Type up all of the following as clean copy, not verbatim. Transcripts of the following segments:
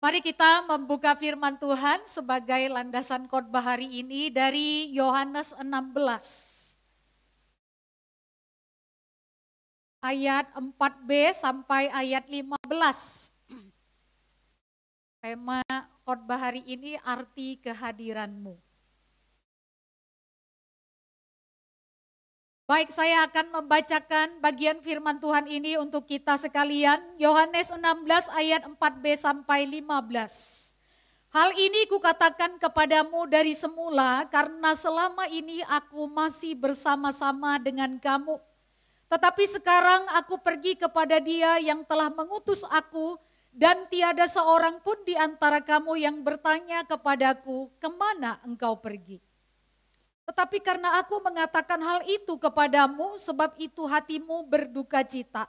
Mari kita membuka firman Tuhan sebagai landasan khotbah hari ini dari Yohanes 16. Ayat 4b sampai ayat 15. Tema khotbah hari ini arti kehadiranmu. Baik, saya akan membacakan bagian firman Tuhan ini untuk kita sekalian. Yohanes 16 ayat 4b sampai 15. Hal ini kukatakan kepadamu dari semula karena selama ini aku masih bersama-sama dengan kamu. Tetapi sekarang aku pergi kepada Dia yang telah mengutus aku dan tiada seorang pun di antara kamu yang bertanya kepadaku, kemana engkau pergi? Tetapi karena aku mengatakan hal itu kepadamu, sebab itu hatimu berduka cita.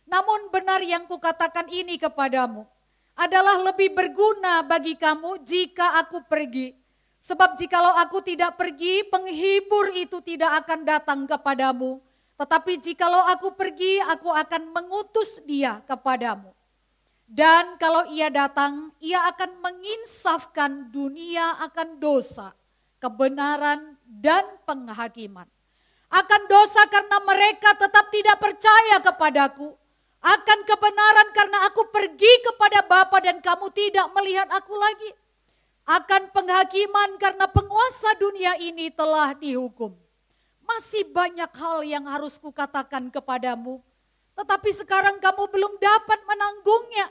Namun benar yang kukatakan ini kepadamu, adalah lebih berguna bagi kamu jika aku pergi. Sebab jikalau aku tidak pergi, penghibur itu tidak akan datang kepadamu. Tetapi jikalau aku pergi, aku akan mengutus Dia kepadamu. Dan kalau Ia datang, Ia akan menginsafkan dunia akan dosa, kebenaran, dan penghakiman. Akan dosa karena mereka tetap tidak percaya kepadaku. Akan kebenaran karena aku pergi kepada Bapa dan kamu tidak melihat aku lagi. Akan penghakiman karena penguasa dunia ini telah dihukum. Masih banyak hal yang harus kukatakan kepadamu. Tetapi sekarang kamu belum dapat menanggungnya.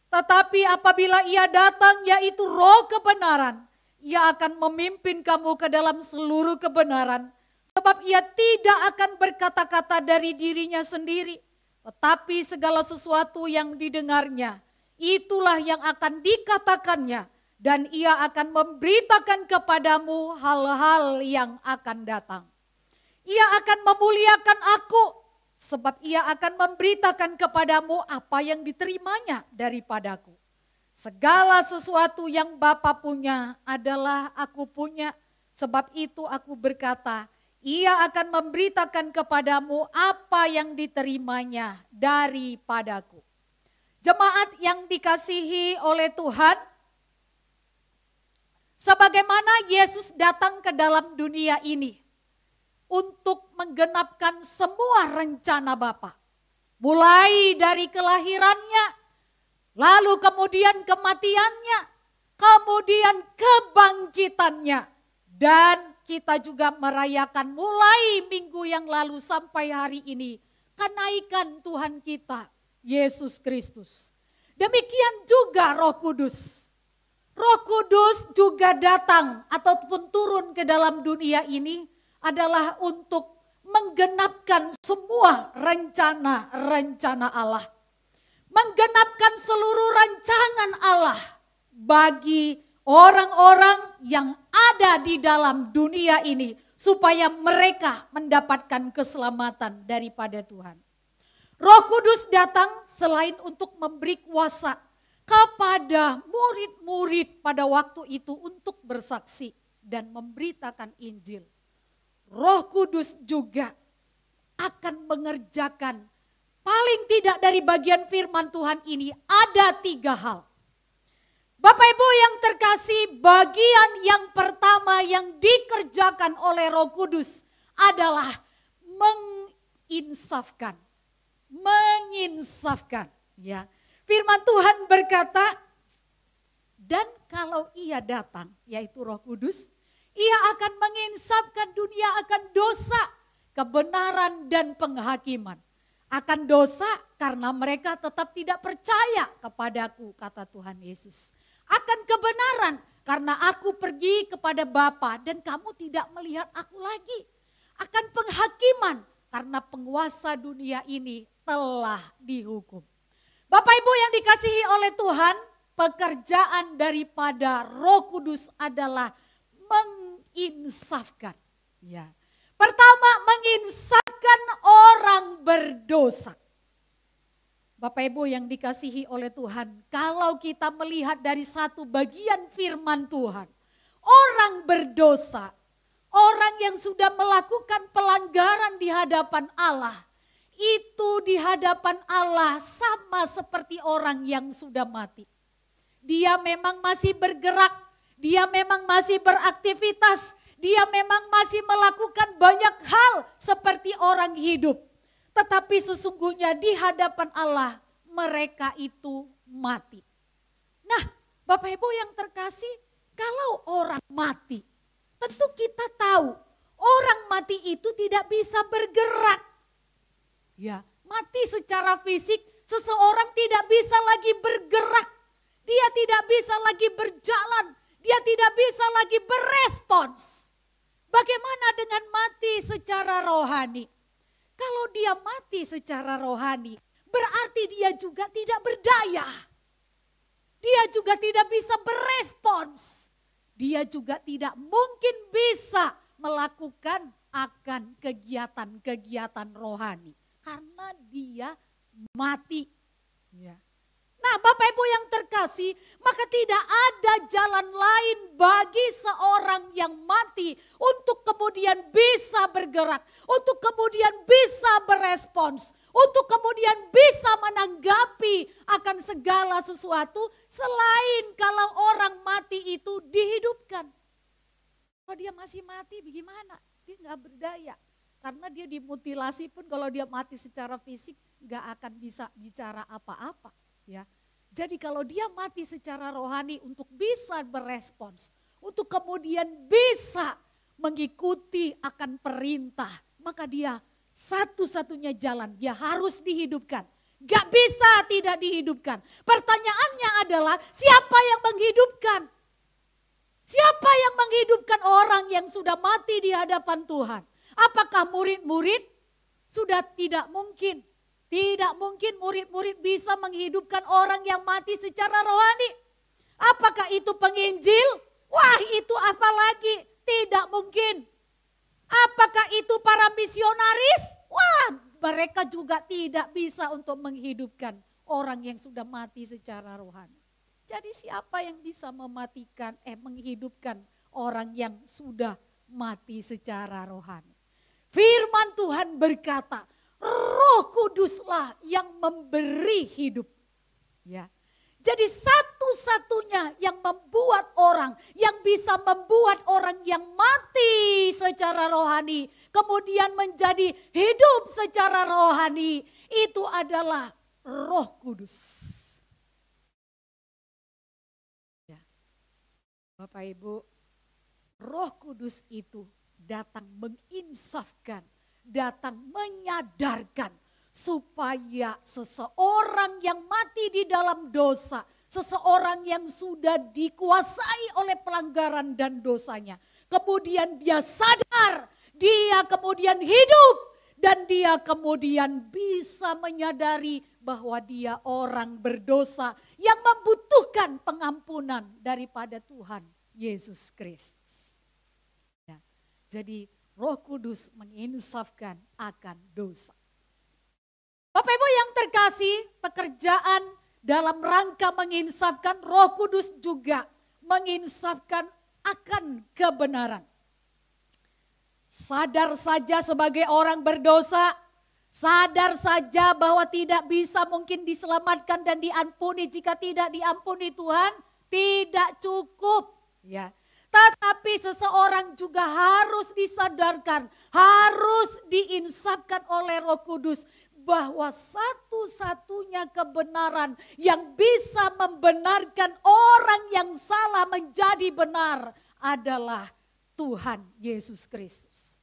Tetapi apabila Ia datang, yaitu Roh kebenaran, Ia akan memimpin kamu ke dalam seluruh kebenaran. Sebab Ia tidak akan berkata-kata dari dirinya sendiri. Tetapi segala sesuatu yang didengarnya, itulah yang akan dikatakannya. Dan Ia akan memberitakan kepadamu hal-hal yang akan datang. Ia akan memuliakan aku, sebab Ia akan memberitakan kepadamu apa yang diterimanya daripadaku. Segala sesuatu yang Bapa punya adalah aku punya, sebab itu aku berkata, Ia akan memberitakan kepadamu apa yang diterimanya daripadaku. Jemaat yang dikasihi oleh Tuhan, sebagaimana Yesus datang ke dalam dunia ini untuk menggenapkan semua rencana Bapa, mulai dari kelahirannya, lalu kemudian kematiannya, kemudian kebangkitannya. Dan kita juga merayakan mulai minggu yang lalu sampai hari ini, kenaikan Tuhan kita, Yesus Kristus. Demikian juga Roh Kudus. Roh Kudus juga datang ataupun turun ke dalam dunia ini adalah untuk menggenapkan semua rencana-rencana Allah. Menggenapkan seluruh rancangan Allah bagi orang-orang yang ada di dalam dunia ini supaya mereka mendapatkan keselamatan daripada Tuhan. Roh Kudus datang selain untuk memberi kuasa kepada murid-murid pada waktu itu untuk bersaksi dan memberitakan Injil. Roh Kudus juga akan mengerjakan paling tidak dari bagian firman Tuhan ini ada 3 hal. Bapak Ibu yang terkasih, bagian yang pertama yang dikerjakan oleh Roh Kudus adalah menginsafkan. Menginsafkan. Ya. Firman Tuhan berkata, dan kalau Ia datang, yaitu Roh Kudus, Ia akan menginsafkan dunia akan dosa, kebenaran, dan penghakiman. Akan dosa karena mereka tetap tidak percaya kepadaku, kata Tuhan Yesus. Akan kebenaran karena aku pergi kepada Bapa dan kamu tidak melihat aku lagi. Akan penghakiman karena penguasa dunia ini telah dihukum. Bapak Ibu yang dikasihi oleh Tuhan, pekerjaan daripada Roh Kudus adalah menginsafkan. Ya. Pertama, menginsafkan orang berdosa. Bapak Ibu yang dikasihi oleh Tuhan, kalau kita melihat dari satu bagian firman Tuhan, orang berdosa, orang yang sudah melakukan pelanggaran di hadapan Allah, itu di hadapan Allah sama seperti orang yang sudah mati. dia memang masih bergerak, dia memang masih beraktivitas, dia memang masih melakukan banyak hal seperti orang hidup. Tetapi sesungguhnya di hadapan Allah mereka itu mati. Nah, Bapak Ibu yang terkasih, kalau orang mati, tentu kita tahu orang mati itu tidak bisa bergerak. Ya, mati secara fisik, seseorang tidak bisa lagi bergerak. Dia tidak bisa lagi berjalan, dia tidak bisa lagi berespons. Bagaimana dengan mati secara rohani? Kalau dia mati secara rohani, berarti dia juga tidak berdaya. Dia juga tidak bisa berespons. Dia juga tidak mungkin bisa melakukan akan kegiatan-kegiatan rohani. Karena dia mati. Ya. Nah, Bapak Ibu yang terkasih, maka tidak ada jalan lain bagi seorang yang mati untuk kemudian bisa bergerak, untuk kemudian bisa berespons, untuk kemudian bisa menanggapi akan segala sesuatu selain kalau orang mati itu dihidupkan. Kalau dia masih mati bagaimana? Dia nggak berdaya. Karena dia dimutilasi pun kalau dia mati secara fisik nggak akan bisa bicara apa-apa. Ya, jadi kalau dia mati secara rohani untuk bisa berespons, untuk kemudian bisa mengikuti akan perintah, maka dia satu-satunya jalan, dia harus dihidupkan. Gak bisa tidak dihidupkan. Pertanyaannya adalah siapa yang menghidupkan? Siapa yang menghidupkan orang yang sudah mati di hadapan Tuhan? Apakah murid-murid? Sudah tidak mungkin. Tidak mungkin murid-murid bisa menghidupkan orang yang mati secara rohani. Apakah itu penginjil? Wah, itu apalagi? Tidak mungkin. Apakah itu para misionaris? Wah, mereka juga tidak bisa untuk menghidupkan orang yang sudah mati secara rohani. Jadi siapa yang bisa menghidupkan orang yang sudah mati secara rohani? Firman Tuhan berkata, Roh Kuduslah yang memberi hidup. Ya. Jadi satu-satunya yang membuat orang, yang bisa membuat orang yang mati secara rohani, kemudian menjadi hidup secara rohani, itu adalah Roh Kudus. Ya. Bapak Ibu, Roh Kudus itu datang menginsafkan, datang menyadarkan supaya seseorang yang mati di dalam dosa, seseorang yang sudah dikuasai oleh pelanggaran dan dosanya, kemudian dia sadar, dia kemudian hidup, dan dia kemudian bisa menyadari bahwa dia orang berdosa yang membutuhkan pengampunan daripada Tuhan Yesus Kristus. Ya, jadi Roh Kudus menginsafkan akan dosa. Bapak Ibu yang terkasih, pekerjaan dalam rangka menginsafkan, Roh Kudus juga menginsafkan akan kebenaran. Sadar saja sebagai orang berdosa, sadar saja bahwa tidak bisa mungkin diselamatkan dan diampuni jika tidak diampuni Tuhan, tidak cukup. Ya. Tetapi seseorang juga harus disadarkan, harus diinsafkan oleh Roh Kudus bahwa satu-satunya kebenaran yang bisa membenarkan orang yang salah menjadi benar adalah Tuhan Yesus Kristus.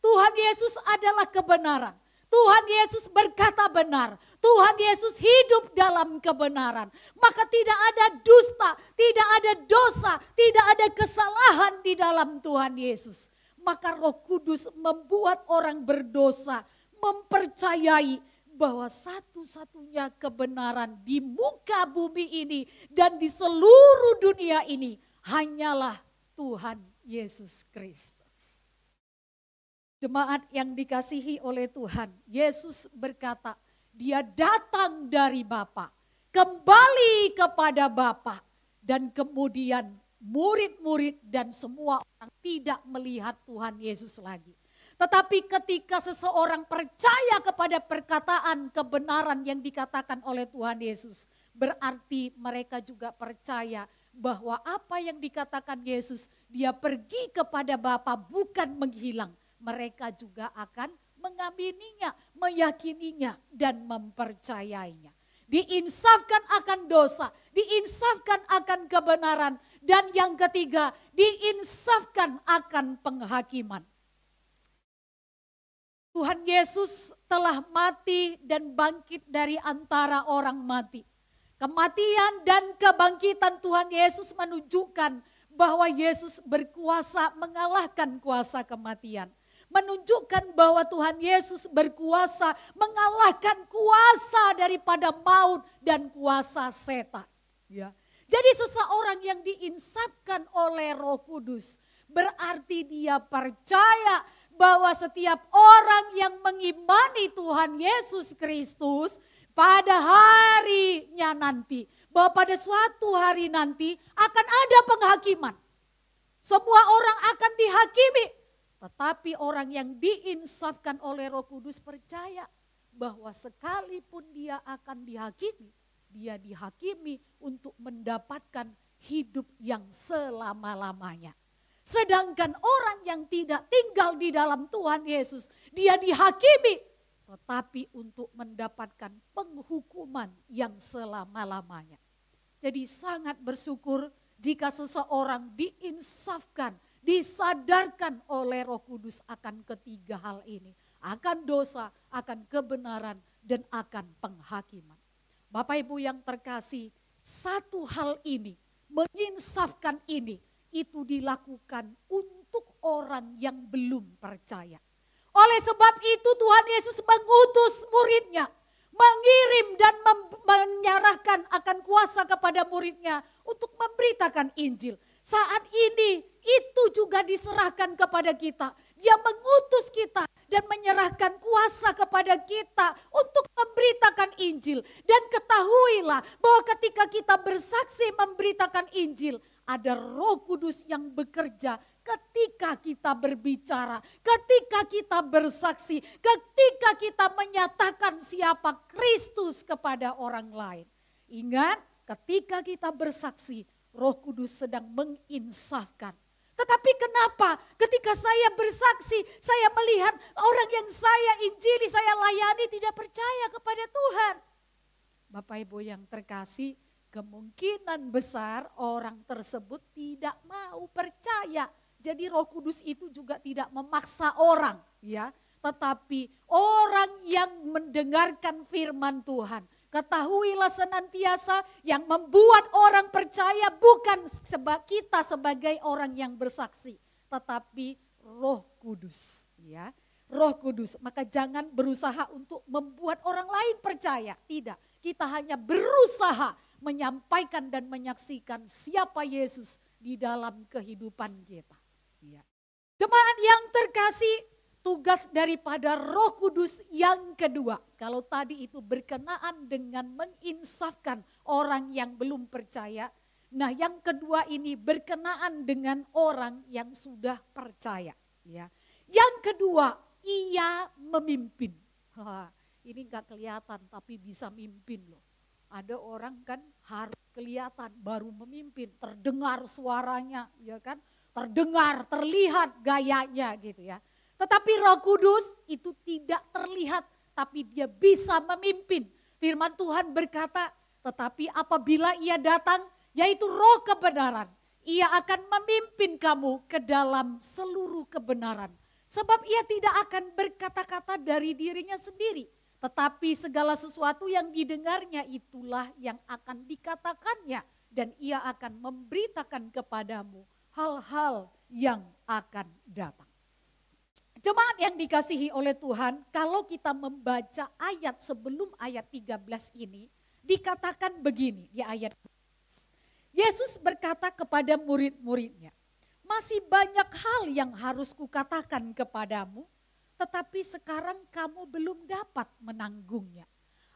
Tuhan Yesus adalah kebenaran. Tuhan Yesus berkata benar. Tuhan Yesus hidup dalam kebenaran. Maka tidak ada dusta, tidak ada dosa, tidak ada kesalahan di dalam Tuhan Yesus. Maka Roh Kudus membuat orang berdosa mempercayai bahwa satu-satunya kebenaran di muka bumi ini dan di seluruh dunia ini hanyalah Tuhan Yesus Kristus. Jemaat yang dikasihi oleh Tuhan, Yesus berkata, dia datang dari Bapa, kembali kepada Bapa, dan kemudian murid-murid dan semua orang tidak melihat Tuhan Yesus lagi. Tetapi ketika seseorang percaya kepada perkataan kebenaran yang dikatakan oleh Tuhan Yesus, berarti mereka juga percaya bahwa apa yang dikatakan Yesus, dia pergi kepada Bapa bukan menghilang. Mereka juga akan mengamininya, meyakininya, dan mempercayainya. Diinsafkan akan dosa, diinsafkan akan kebenaran, dan yang ketiga, diinsafkan akan penghakiman. Tuhan Yesus telah mati dan bangkit dari antara orang mati. Kematian dan kebangkitan Tuhan Yesus menunjukkan bahwa Yesus berkuasa mengalahkan kuasa kematian. Menunjukkan bahwa Tuhan Yesus berkuasa mengalahkan kuasa daripada maut dan kuasa setan. Ya. Jadi seseorang yang diinsafkan oleh Roh Kudus berarti dia percaya bahwa setiap orang yang mengimani Tuhan Yesus Kristus pada harinya nanti, bahwa pada suatu hari nanti akan ada penghakiman. Semua orang akan dihakimi, tetapi orang yang diinsafkan oleh Roh Kudus percaya bahwa sekalipun dia akan dihakimi, dia dihakimi untuk mendapatkan hidup yang selama-lamanya. Sedangkan orang yang tidak tinggal di dalam Tuhan Yesus, dia dihakimi, tetapi untuk mendapatkan penghukuman yang selama-lamanya. Jadi sangat bersyukur jika seseorang diinsafkan, disadarkan oleh Roh Kudus akan ketiga hal ini. Akan dosa, akan kebenaran, dan akan penghakiman. Bapak Ibu yang terkasih, satu hal ini, menginsafkan ini, itu dilakukan untuk orang yang belum percaya. Oleh sebab itu Tuhan Yesus mengutus muridnya, mengirim dan menyerahkan akan kuasa kepada muridnya untuk memberitakan Injil. Saat ini itu juga diserahkan kepada kita. Dia mengutus kita dan menyerahkan kuasa kepada kita untuk memberitakan Injil. Dan ketahuilah bahwa ketika kita bersaksi memberitakan Injil, ada Roh Kudus yang bekerja ketika kita berbicara, ketika kita bersaksi, ketika kita menyatakan siapa Kristus kepada orang lain. Ingat, ketika kita bersaksi, Roh Kudus sedang menginsafkan. Tetapi kenapa ketika saya bersaksi, saya melihat orang yang saya injili, saya layani tidak percaya kepada Tuhan. Bapak Ibu yang terkasih, kemungkinan besar orang tersebut tidak mau percaya. Jadi Roh Kudus itu juga tidak memaksa orang, ya. Tetapi orang yang mendengarkan firman Tuhan, ketahuilah senantiasa yang membuat orang percaya bukan kita sebagai orang yang bersaksi, tetapi Roh Kudus, ya. Roh Kudus, maka jangan berusaha untuk membuat orang lain percaya. Tidak, kita hanya berusaha menyampaikan dan menyaksikan siapa Yesus di dalam kehidupan kita. Ya. Jemaat yang terkasih, tugas daripada Roh Kudus yang kedua, kalau tadi itu berkenaan dengan menginsafkan orang yang belum percaya, nah yang kedua ini berkenaan dengan orang yang sudah percaya. Ya. Yang kedua, ia memimpin. Ini gak kelihatan tapi bisa mimpin loh. Ada orang kan harus kelihatan baru memimpin, terdengar suaranya, ya kan? Terdengar, terlihat gayanya gitu ya. Tetapi Roh Kudus itu tidak terlihat, tapi dia bisa memimpin. Firman Tuhan berkata, tetapi apabila ia datang, yaitu Roh kebenaran, ia akan memimpin kamu ke dalam seluruh kebenaran. Sebab ia tidak akan berkata-kata dari dirinya sendiri, tetapi segala sesuatu yang didengarnya itulah yang akan dikatakannya. Dan ia akan memberitakan kepadamu hal-hal yang akan datang. Jemaat yang dikasihi oleh Tuhan, kalau kita membaca ayat sebelum ayat 13 ini, dikatakan begini di ayat 13. Yesus berkata kepada murid-muridnya, masih banyak hal yang harus kukatakan kepadamu, tetapi sekarang kamu belum dapat menanggungnya.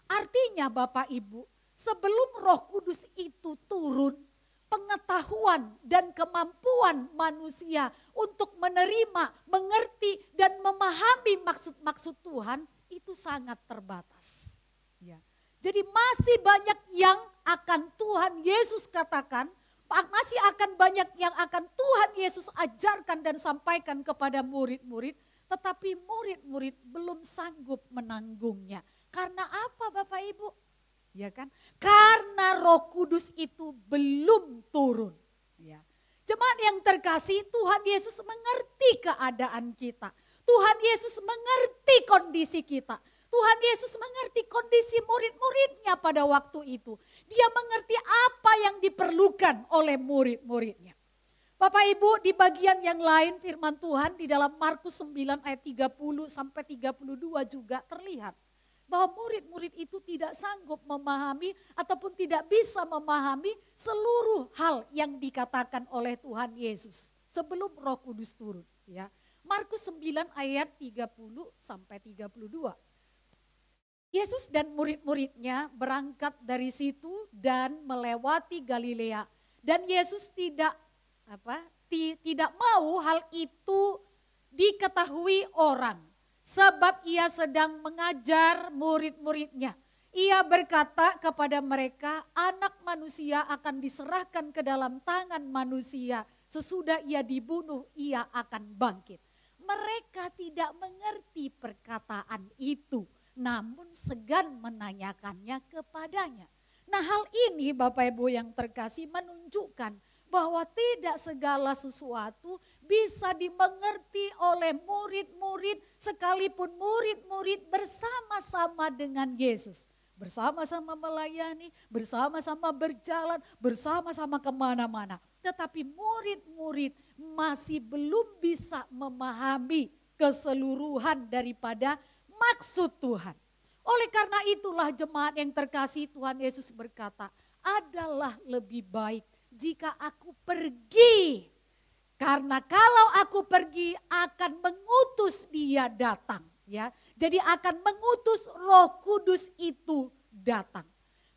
Artinya Bapak Ibu, sebelum Roh Kudus itu turun, pengetahuan dan kemampuan manusia untuk menerima, mengerti dan memahami maksud-maksud Tuhan itu sangat terbatas. Ya. Jadi masih banyak yang akan Tuhan Yesus katakan, masih akan banyak yang akan Tuhan Yesus ajarkan dan sampaikan kepada murid-murid, tetapi murid-murid belum sanggup menanggungnya. Karena apa Bapak Ibu? Ya kan? Karena Roh Kudus itu belum turun. Ya. Jemaat yang terkasih, Tuhan Yesus mengerti keadaan kita. Tuhan Yesus mengerti kondisi kita. Tuhan Yesus mengerti kondisi murid-muridnya pada waktu itu. Dia mengerti apa yang diperlukan oleh murid-muridnya. Bapak Ibu, di bagian yang lain firman Tuhan di dalam Markus 9 ayat 30 sampai 32 juga terlihat bahwa murid-murid itu tidak sanggup memahami ataupun tidak bisa memahami seluruh hal yang dikatakan oleh Tuhan Yesus sebelum Roh Kudus turun. Ya. Markus 9 ayat 30 sampai 32. Yesus dan murid-muridnya berangkat dari situ dan melewati Galilea. Dan Yesus tidak mau hal itu diketahui orang. Sebab ia sedang mengajar murid-muridnya. Ia berkata kepada mereka, anak manusia akan diserahkan ke dalam tangan manusia. Sesudah ia dibunuh, ia akan bangkit. Mereka tidak mengerti perkataan itu, namun segan menanyakannya kepadanya. Nah, hal ini Bapak Ibu yang terkasih menunjukkan bahwa tidak segala sesuatu bisa dimengerti oleh murid-murid sekalipun murid-murid bersama-sama dengan Yesus. Bersama-sama melayani, bersama-sama berjalan, bersama-sama kemana-mana. Tetapi murid-murid masih belum bisa memahami keseluruhan daripada maksud Tuhan. Oleh karena itulah jemaat yang terkasih Tuhan Yesus berkata, adalah lebih baik jika aku pergi. Karena kalau aku pergi akan mengutus dia datang. Ya, jadi akan mengutus Roh Kudus itu datang.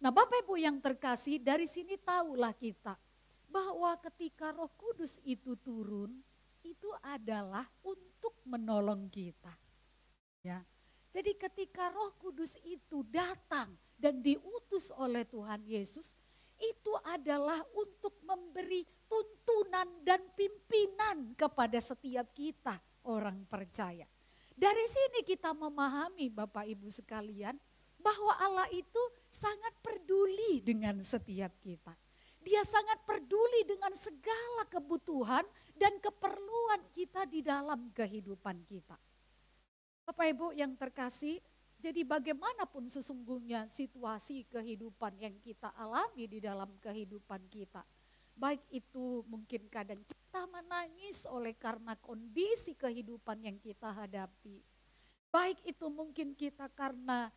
Nah Bapak Ibu yang terkasih, dari sini tahulah kita bahwa ketika Roh Kudus itu turun, itu adalah untuk menolong kita. Ya. Jadi ketika Roh Kudus itu datang dan diutus oleh Tuhan Yesus, itu adalah untuk memberi tuntunan dan pimpinan kepada setiap kita orang percaya. Dari sini kita memahami Bapak Ibu sekalian bahwa Allah itu sangat peduli dengan setiap kita. Dia sangat peduli dengan segala kebutuhan dan keperluan kita di dalam kehidupan kita. Bapak Ibu yang terkasih, jadi bagaimanapun sesungguhnya situasi kehidupan yang kita alami di dalam kehidupan kita. Baik itu mungkin kadang kita menangis oleh karena kondisi kehidupan yang kita hadapi. Baik itu mungkin kita karena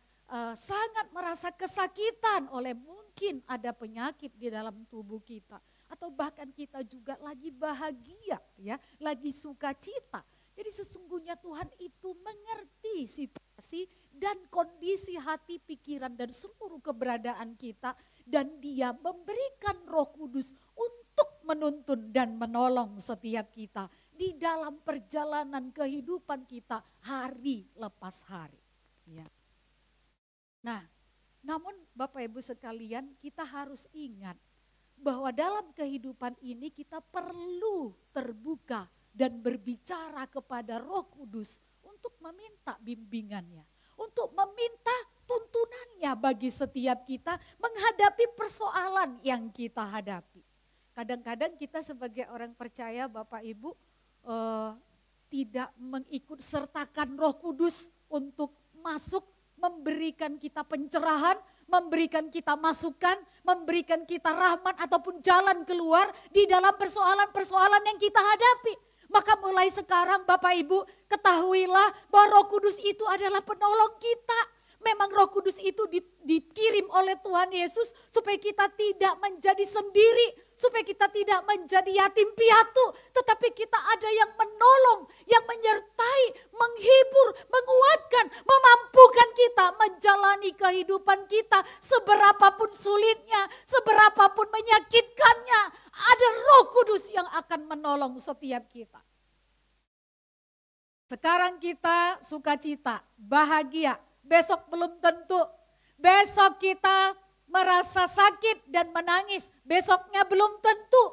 sangat merasa kesakitan oleh mungkin ada penyakit di dalam tubuh kita. Atau bahkan kita juga lagi bahagia, ya, lagi sukacita. Jadi sesungguhnya Tuhan itu mengerti situasi dan kondisi hati, pikiran dan seluruh keberadaan kita. Dan dia memberikan Roh Kudus untuk menuntun dan menolong setiap kita di dalam perjalanan kehidupan kita hari lepas hari. Ya. Nah, namun Bapak Ibu sekalian, kita harus ingat bahwa dalam kehidupan ini kita perlu terbuka dan berbicara kepada Roh Kudus untuk meminta bimbingannya, untuk meminta tuntunannya bagi setiap kita menghadapi persoalan yang kita hadapi. Kadang-kadang kita sebagai orang percaya Bapak Ibu tidak mengikut sertakan Roh Kudus untuk masuk memberikan kita pencerahan, memberikan kita masukan, memberikan kita rahmat ataupun jalan keluar di dalam persoalan-persoalan yang kita hadapi. Maka mulai sekarang Bapak Ibu ketahuilah bahwa Roh Kudus itu adalah penolong kita. Memang Roh Kudus itu dikirim oleh Tuhan Yesus supaya kita tidak menjadi sendiri, supaya kita tidak menjadi yatim piatu, tetapi kita ada yang menolong, yang menyertai, menghibur, menguatkan, memampukan kita menjalani kehidupan kita seberapapun sulitnya, seberapapun menyakitkannya. Ada Roh Kudus yang akan menolong setiap kita. Sekarang kita sukacita, bahagia. Besok belum tentu, Besok kita merasa sakit dan menangis. Besoknya belum tentu.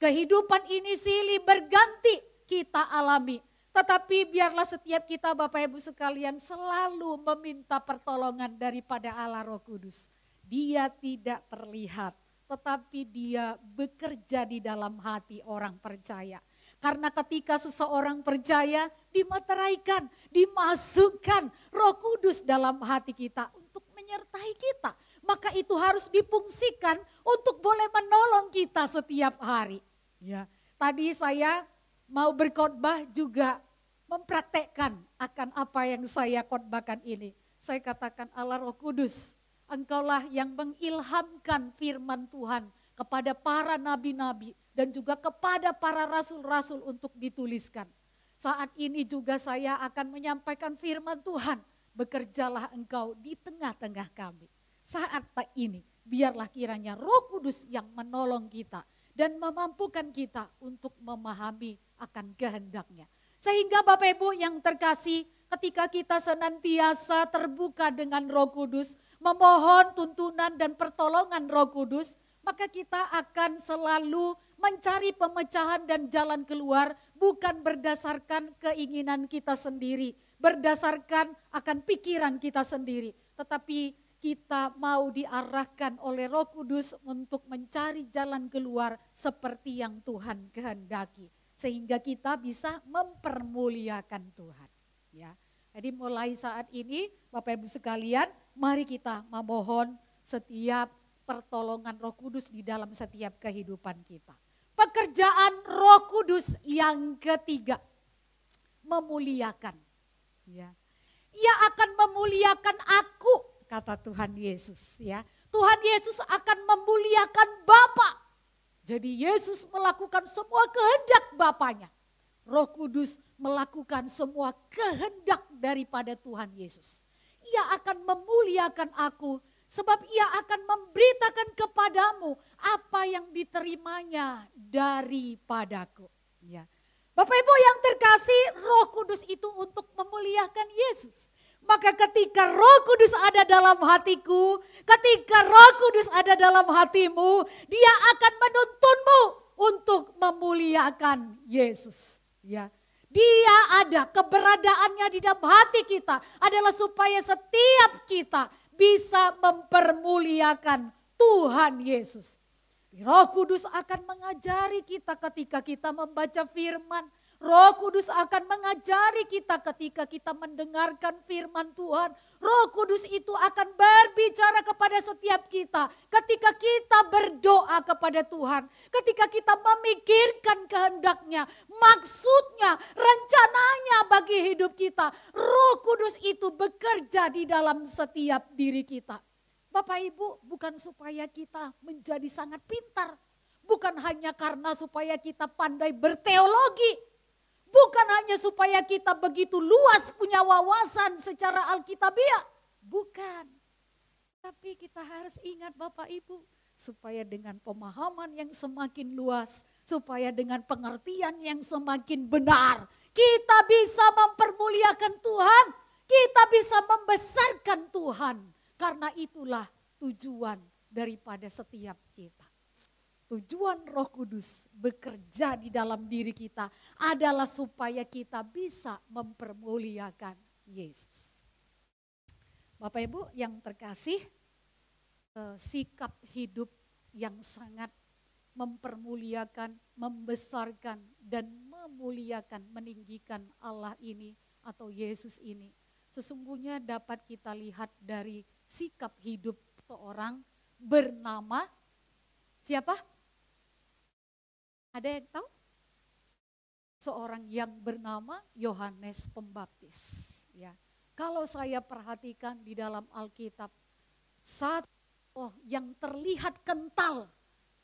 Kehidupan ini silih berganti kita alami. Tetapi biarlah setiap kita Bapak Ibu sekalian selalu meminta pertolongan daripada Allah Roh Kudus. Dia tidak terlihat, tetapi dia bekerja di dalam hati orang percaya. Karena ketika seseorang percaya, dimeteraikan, dimasukkan Roh Kudus dalam hati kita untuk menyertai kita. Maka itu harus difungsikan untuk boleh menolong kita setiap hari. Ya, tadi saya mau berkhotbah juga mempraktekkan akan apa yang saya khotbahkan ini. Saya katakan Allah Roh Kudus, Engkaulah yang mengilhamkan firman Tuhan kepada para nabi-nabi dan juga kepada para rasul-rasul untuk dituliskan. Saat ini juga saya akan menyampaikan firman Tuhan, bekerjalah Engkau di tengah-tengah kami. Saat ini biarlah kiranya Roh Kudus yang menolong kita dan memampukan kita untuk memahami akan kehendak-Nya. Sehingga Bapak Ibu yang terkasih, ketika kita senantiasa terbuka dengan Roh Kudus, memohon tuntunan dan pertolongan Roh Kudus, maka kita akan selalu mencari pemecahan dan jalan keluar bukan berdasarkan keinginan kita sendiri, berdasarkan akan pikiran kita sendiri, tetapi kita mau diarahkan oleh Roh Kudus untuk mencari jalan keluar seperti yang Tuhan kehendaki. Sehingga kita bisa mempermuliakan Tuhan. Ya, jadi mulai saat ini Bapak Ibu sekalian, mari kita memohon setiap pertolongan Roh Kudus di dalam setiap kehidupan kita. Pekerjaan Roh Kudus yang ketiga, memuliakan. Ya, Ia akan memuliakan aku, kata Tuhan Yesus. Ya, Tuhan Yesus akan memuliakan Bapa. Jadi Yesus melakukan semua kehendak Bapanya. Roh Kudus melakukan semua kehendak daripada Tuhan Yesus. Ia akan memuliakan aku sebab ia akan memberitakan kepadamu apa yang diterimanya daripadaku. Ya. Bapak Ibu yang terkasih, Roh Kudus itu untuk memuliakan Yesus. Maka ketika Roh Kudus ada dalam hatiku, ketika Roh Kudus ada dalam hatimu, Dia akan menuntunmu untuk memuliakan Yesus. Ya, Dia ada, keberadaannya di dalam hati kita adalah supaya setiap kita bisa mempermuliakan Tuhan Yesus. Roh Kudus akan mengajari kita ketika kita membaca firman. Roh Kudus akan mengajari kita ketika kita mendengarkan firman Tuhan. Roh Kudus itu akan berbicara kepada setiap kita ketika kita berdoa kepada Tuhan. Ketika kita memikirkan kehendak-Nya, maksudnya, rencananya bagi hidup kita. Roh Kudus itu bekerja di dalam setiap diri kita. Bapak Ibu, bukan supaya kita menjadi sangat pintar. Bukan hanya karena supaya kita pandai berteologi. Bukan hanya supaya kita begitu luas punya wawasan secara alkitabiah. Bukan. Tapi kita harus ingat Bapak Ibu. Supaya dengan pemahaman yang semakin luas. Supaya dengan pengertian yang semakin benar. Kita bisa mempermuliakan Tuhan. Kita bisa membesarkan Tuhan. Karena itulah tujuan daripada setiap kita. Tujuan Roh Kudus bekerja di dalam diri kita adalah supaya kita bisa mempermuliakan Yesus. Bapak Ibu yang terkasih, sikap hidup yang sangat mempermuliakan, membesarkan dan memuliakan, meninggikan Allah ini atau Yesus ini. Sesungguhnya dapat kita lihat dari sikap hidup seorang bernama siapa? Ada yang tahu? Seorang yang bernama Yohanes Pembaptis. Ya, kalau saya perhatikan di dalam Alkitab, satu yang terlihat kental,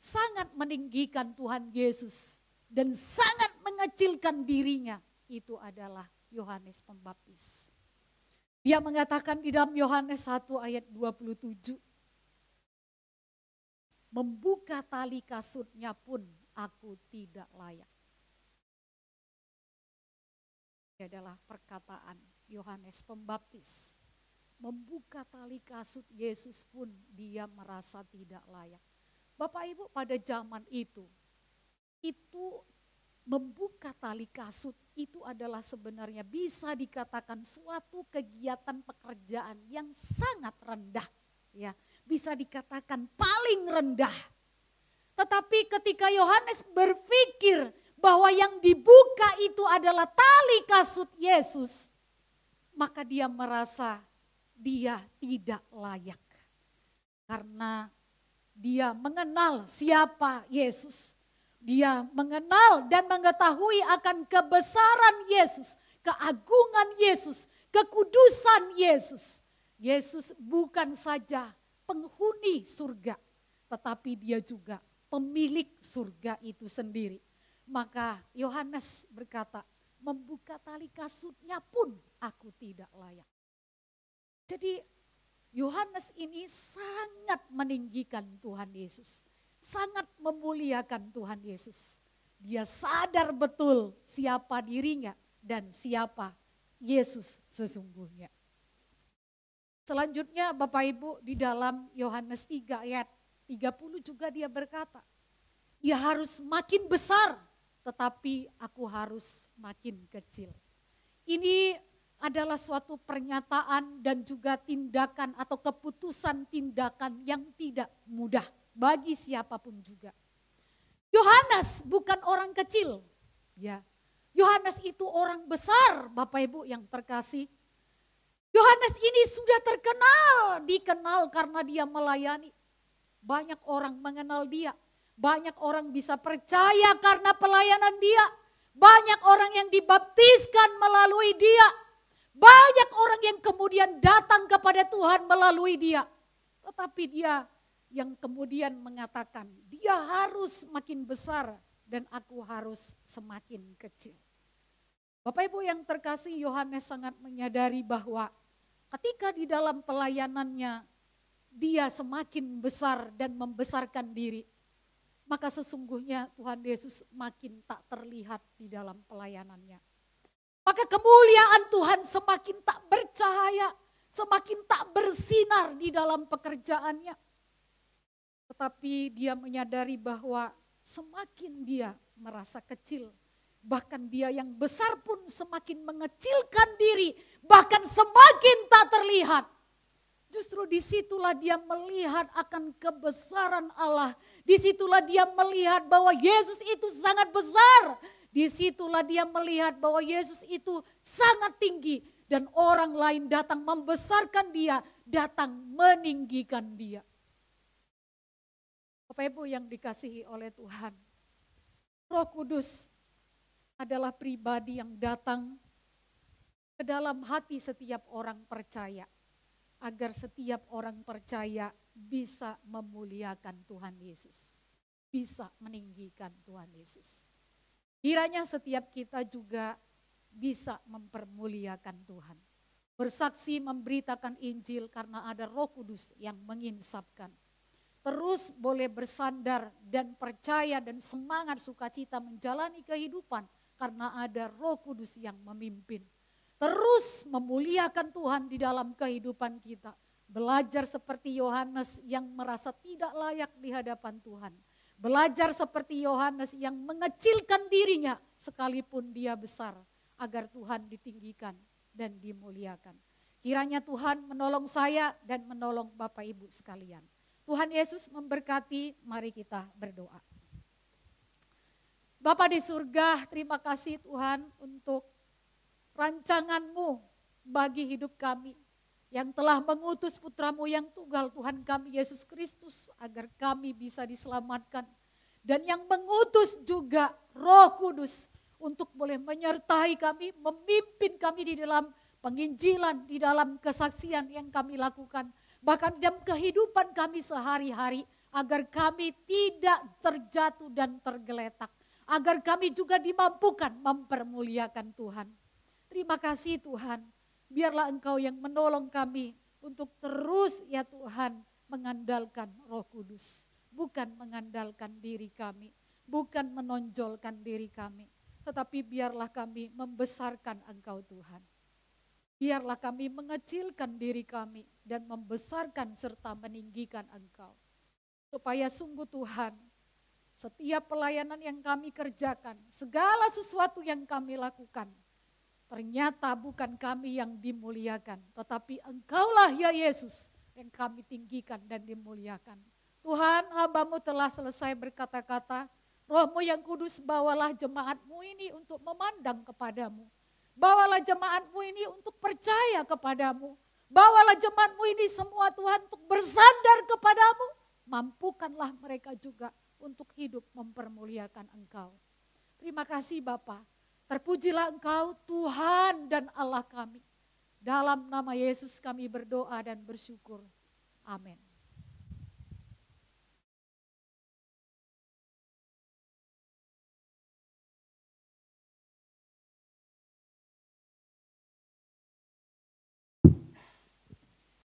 sangat meninggikan Tuhan Yesus dan sangat mengecilkan dirinya, itu adalah Yohanes Pembaptis. Dia mengatakan di dalam Yohanes 1 ayat 27, membuka tali kasutnya pun aku tidak layak. Ini adalah perkataan Yohanes Pembaptis. membuka tali kasut Yesus pun dia merasa tidak layak. Bapak Ibu, pada zaman itu membuka tali kasut itu adalah sebenarnya bisa dikatakan suatu kegiatan pekerjaan yang sangat rendah. Ya, bisa dikatakan paling rendah. Tetapi ketika Yohanes berpikir bahwa yang dibuka itu adalah tali kasut Yesus, maka dia merasa dia tidak layak. Karena dia mengenal siapa Yesus. Dia mengenal dan mengetahui akan kebesaran Yesus, keagungan Yesus, kekudusan Yesus. Yesus bukan saja penghuni surga, tetapi dia juga pemilik surga itu sendiri. Maka Yohanes berkata, membuka tali kasutnya pun aku tidak layak. Jadi Yohanes ini sangat meninggikan Tuhan Yesus. Sangat memuliakan Tuhan Yesus. Dia sadar betul siapa dirinya dan siapa Yesus sesungguhnya. Selanjutnya Bapak Ibu di dalam Yohanes 3 ayat 30 juga dia berkata, ia harus makin besar tetapi aku harus makin kecil. Ini adalah suatu pernyataan dan juga tindakan atau keputusan tindakan yang tidak mudah bagi siapapun juga. Yohanes bukan orang kecil, ya. Yohanes itu orang besar, Bapak Ibu yang terkasih. Yohanes ini sudah dikenal karena dia melayani. Banyak orang mengenal dia, banyak orang bisa percaya karena pelayanan dia. Banyak orang yang dibaptiskan melalui dia. Banyak orang yang kemudian datang kepada Tuhan melalui dia. Tetapi dia yang kemudian mengatakan, dia harus makin besar dan aku harus semakin kecil. Bapak Ibu yang terkasih, Yohanes sangat menyadari bahwa ketika di dalam pelayanannya dia semakin besar dan membesarkan diri, maka sesungguhnya Tuhan Yesus makin tak terlihat di dalam pelayanannya. Maka kemuliaan Tuhan semakin tak bercahaya, semakin tak bersinar di dalam pekerjaannya. Tetapi dia menyadari bahwa semakin dia merasa kecil, bahkan dia yang besar pun semakin mengecilkan diri, bahkan semakin tak terlihat. Justru disitulah dia melihat akan kebesaran Allah. Disitulah dia melihat bahwa Yesus itu sangat besar. Disitulah dia melihat bahwa Yesus itu sangat tinggi. Dan orang lain datang membesarkan dia, datang meninggikan dia. Bapak Ibu yang dikasihi oleh Tuhan, Roh Kudus adalah pribadi yang datang ke dalam hati setiap orang percaya. Agar setiap orang percaya bisa memuliakan Tuhan Yesus. Bisa meninggikan Tuhan Yesus. Kiranya setiap kita juga bisa mempermuliakan Tuhan. Bersaksi memberitakan Injil karena ada Roh Kudus yang menginsapkan. Terus boleh bersandar dan percaya dan semangat sukacita menjalani kehidupan karena ada Roh Kudus yang memimpin. Terus memuliakan Tuhan di dalam kehidupan kita. Belajar seperti Yohanes yang merasa tidak layak di hadapan Tuhan. Belajar seperti Yohanes yang mengecilkan dirinya sekalipun dia besar. Agar Tuhan ditinggikan dan dimuliakan. Kiranya Tuhan menolong saya dan menolong Bapak Ibu sekalian. Tuhan Yesus memberkati, mari kita berdoa. Bapa di surga, terima kasih Tuhan untuk rancangan-Mu bagi hidup kami yang telah mengutus putra-Mu yang tunggal Tuhan kami Yesus Kristus agar kami bisa diselamatkan dan yang mengutus juga Roh Kudus untuk boleh menyertai kami, memimpin kami di dalam penginjilan, di dalam kesaksian yang kami lakukan, bahkan dalam kehidupan kami sehari-hari agar kami tidak terjatuh dan tergeletak, agar kami juga dimampukan mempermuliakan Tuhan. Terima kasih Tuhan, biarlah Engkau yang menolong kami untuk terus ya Tuhan mengandalkan Roh Kudus. Bukan mengandalkan diri kami, bukan menonjolkan diri kami. Tetapi biarlah kami membesarkan Engkau Tuhan. Biarlah kami mengecilkan diri kami dan membesarkan serta meninggikan Engkau. Supaya sungguh Tuhan, setiap pelayanan yang kami kerjakan, segala sesuatu yang kami lakukan, ternyata bukan kami yang dimuliakan, tetapi Engkaulah ya Yesus yang kami tinggikan dan dimuliakan. Tuhan, hamba-Mu telah selesai berkata-kata, Roh-Mu yang kudus bawalah jemaat-Mu ini untuk memandang kepadamu. Bawalah jemaat-Mu ini untuk percaya kepadamu. Bawalah jemaat-Mu ini semua Tuhan untuk bersandar kepadamu. Mampukanlah mereka juga untuk hidup mempermuliakan Engkau. Terima kasih Bapa. Terpujilah Engkau Tuhan dan Allah kami. Dalam nama Yesus kami berdoa dan bersyukur. Amin.